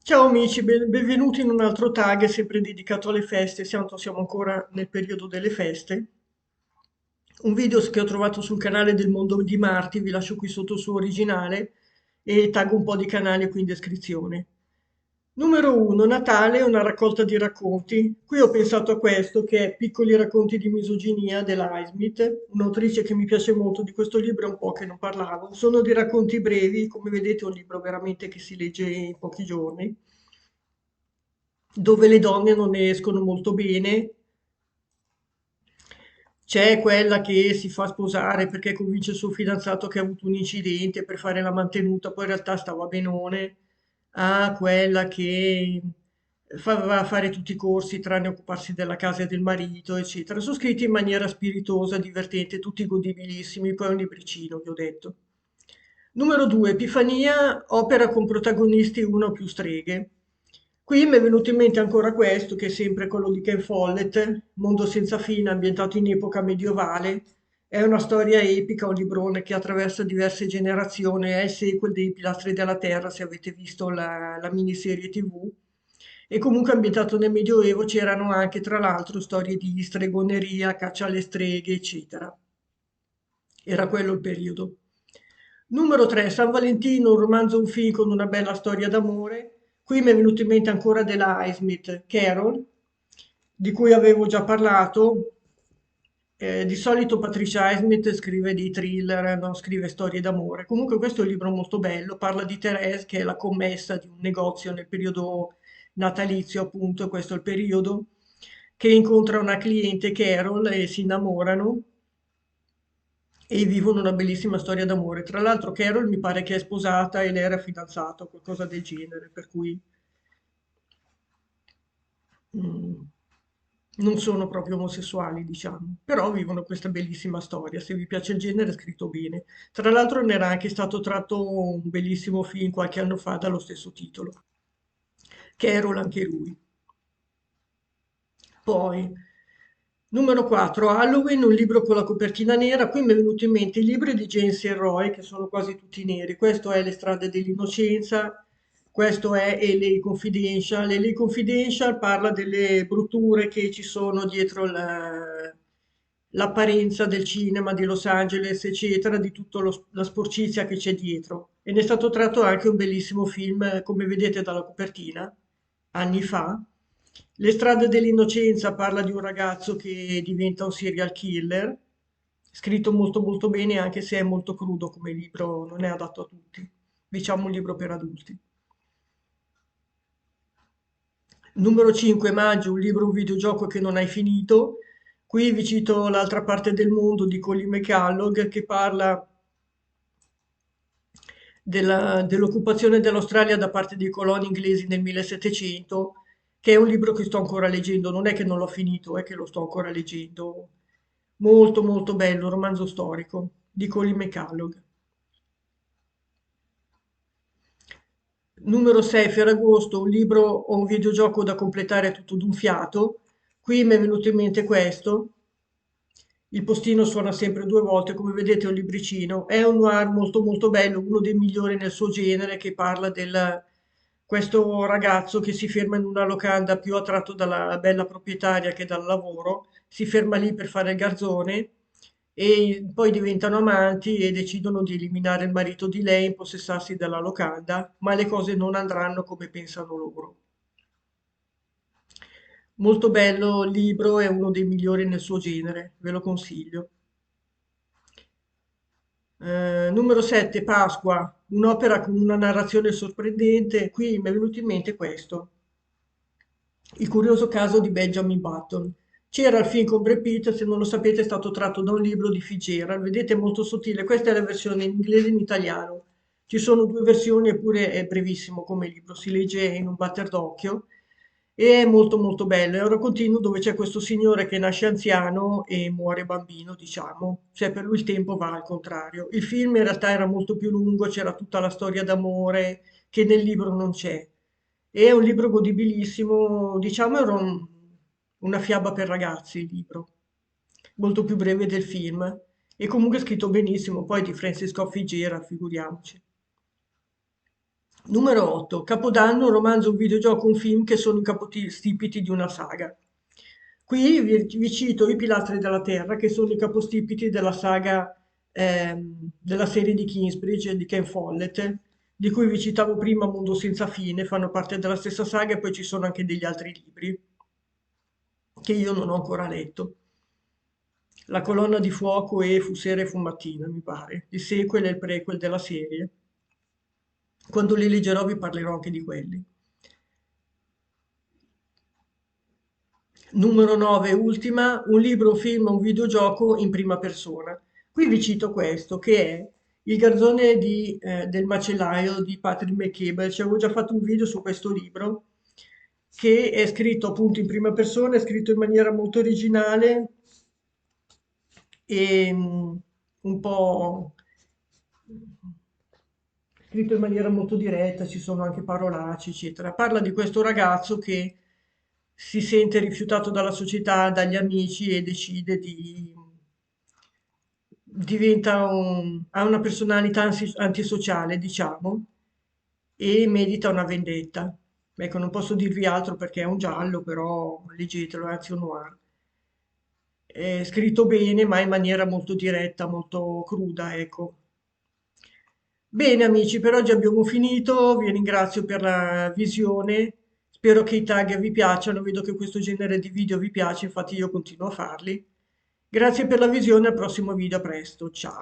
Ciao amici, benvenuti in un altro tag sempre dedicato alle feste, siamo ancora nel periodo delle feste. Un video che ho trovato sul canale del Mondo di Marti, vi lascio qui sotto il suo originale e taggo un po' di canali qui in descrizione. Numero 1, Natale, una raccolta di racconti. Qui ho pensato a questo, che è Piccoli racconti di misoginia della Highsmith, un'autrice che mi piace molto. Di questo libro è un po' che non parlavo. Sono dei racconti brevi, come vedete è un libro veramente che si legge in pochi giorni, dove le donne non ne escono molto bene. C'è quella che si fa sposare perché convince il suo fidanzato che ha avuto un incidente per fare la mantenuta, poi in realtà stava benone. Ha quella che va a fare tutti i corsi tranne occuparsi della casa e del marito, eccetera. Sono scritti in maniera spiritosa, divertente, tutti godibilissimi, poi è un libricino, vi ho detto. Numero 2, Epifania, opera con protagonisti una o più streghe. Qui mi è venuto in mente ancora questo, che è sempre quello di Ken Follett, Mondo senza fine, ambientato in epoca medievale. È una storia epica, un librone che attraversa diverse generazioni, è il sequel dei Pilastri della Terra, se avete visto la miniserie TV. E comunque ambientato nel Medioevo c'erano anche, tra l'altro, storie di stregoneria, caccia alle streghe, eccetera. Era quello il periodo. Numero 3, San Valentino, un romanzo, un film con una bella storia d'amore. Qui mi è venuto in mente ancora della Highsmith, Carol, di cui avevo già parlato. Di solito Patricia Highsmith scrive dei thriller, non scrive storie d'amore. Comunque questo è un libro molto bello, parla di Thérèse che è la commessa di un negozio nel periodo natalizio, appunto, e questo è il periodo, che incontra una cliente Carol e si innamorano e vivono una bellissima storia d'amore. Tra l'altro Carol mi pare che è sposata e lei era fidanzata, o qualcosa del genere, per cui mm, non sono proprio omosessuali, diciamo, però vivono questa bellissima storia. Se vi piace il genere è scritto bene. Tra l'altro ne era anche stato tratto un bellissimo film qualche anno fa dallo stesso titolo. Carol anche lui. Poi, numero 4, Halloween, un libro con la copertina nera. Qui mi è venuto in mente i libri di James Roy, che sono quasi tutti neri. Questo è Le strade dell'innocenza, questo è LA Confidential. LA Confidential parla delle brutture che ci sono dietro l'apparenza del cinema di Los Angeles, eccetera, di tutta la sporcizia che c'è dietro. E ne è stato tratto anche un bellissimo film, come vedete dalla copertina, anni fa. Le strade dell'innocenza parla di un ragazzo che diventa un serial killer, scritto molto molto bene, anche se è molto crudo come libro, non è adatto a tutti. Diciamo un libro per adulti. Numero 5, Maggio, un libro, un videogioco che non hai finito. Qui vi cito L'altra parte del mondo di Colin McCullough, che parla dell'occupazione dell'Australia da parte dei coloni inglesi nel 1700, che è un libro che sto ancora leggendo. Non è che non l'ho finito, è che lo sto ancora leggendo. Molto molto bello, romanzo storico di Colin McCullough. Numero 6, Ferragosto, un libro o un videogioco da completare tutto d'un fiato. Qui mi è venuto in mente questo. Il postino suona sempre due volte, come vedete è un libricino. È un noir molto molto bello, uno dei migliori nel suo genere, che parla di questo ragazzo che si ferma in una locanda più attratto dalla bella proprietaria che dal lavoro, si ferma lì per fare il garzone e poi diventano amanti e decidono di eliminare il marito di lei, impossessarsi della locanda, ma le cose non andranno come pensano loro. Molto bello il libro, è uno dei migliori nel suo genere, ve lo consiglio. Numero 7, Pasqua, un'opera con una narrazione sorprendente. Qui mi è venuto in mente questo. Il curioso caso di Benjamin Button. C'era il film con Brad Pitt, se non lo sapete è stato tratto da un libro di Fitzgerald, vedete è molto sottile, questa è la versione in inglese e in italiano. Ci sono due versioni eppure è brevissimo come libro, si legge in un batter d'occhio e è molto molto bello. È un raccontino dove c'è questo signore che nasce anziano e muore bambino, diciamo, cioè per lui il tempo va al contrario. Il film in realtà era molto più lungo, c'era tutta la storia d'amore che nel libro non c'è. È un libro godibilissimo, diciamo era una fiaba per ragazzi il libro, molto più breve del film e comunque scritto benissimo, poi di Francis Scott Fitzgerald, figuriamoci. Numero 8. Capodanno, un romanzo, un videogioco, un film che sono i capostipiti di una saga. Qui vi cito I Pilastri della Terra, che sono i capostipiti della saga della serie di Kingsbridge di Ken Follett, di cui vi citavo prima Mondo senza fine, fanno parte della stessa saga e poi ci sono anche degli altri libri che io non ho ancora letto. La colonna di fuoco e Fu sera e fu mattina, mi pare, il sequel e il prequel della serie. Quando li leggerò vi parlerò anche di quelli. Numero 9, ultima, un libro, un film, un videogioco in prima persona. Qui vi cito questo, che è Il garzone del macellaio di Patrick McKeever. Ci avevo già fatto un video su questo libro, che è scritto appunto in prima persona, è scritto in maniera molto originale e un po' scritto in maniera molto diretta, ci sono anche parolacce, eccetera. Parla di questo ragazzo che si sente rifiutato dalla società, dagli amici e decide di ha una personalità antisociale, diciamo, e medita una vendetta. Ecco, non posso dirvi altro perché è un giallo, però leggetelo, è azione noir. È scritto bene, ma in maniera molto diretta, molto cruda, ecco. Bene amici, per oggi abbiamo finito, vi ringrazio per la visione, spero che i tag vi piacciono, vedo che questo genere di video vi piace, infatti io continuo a farli. Grazie per la visione, al prossimo video, a presto, ciao.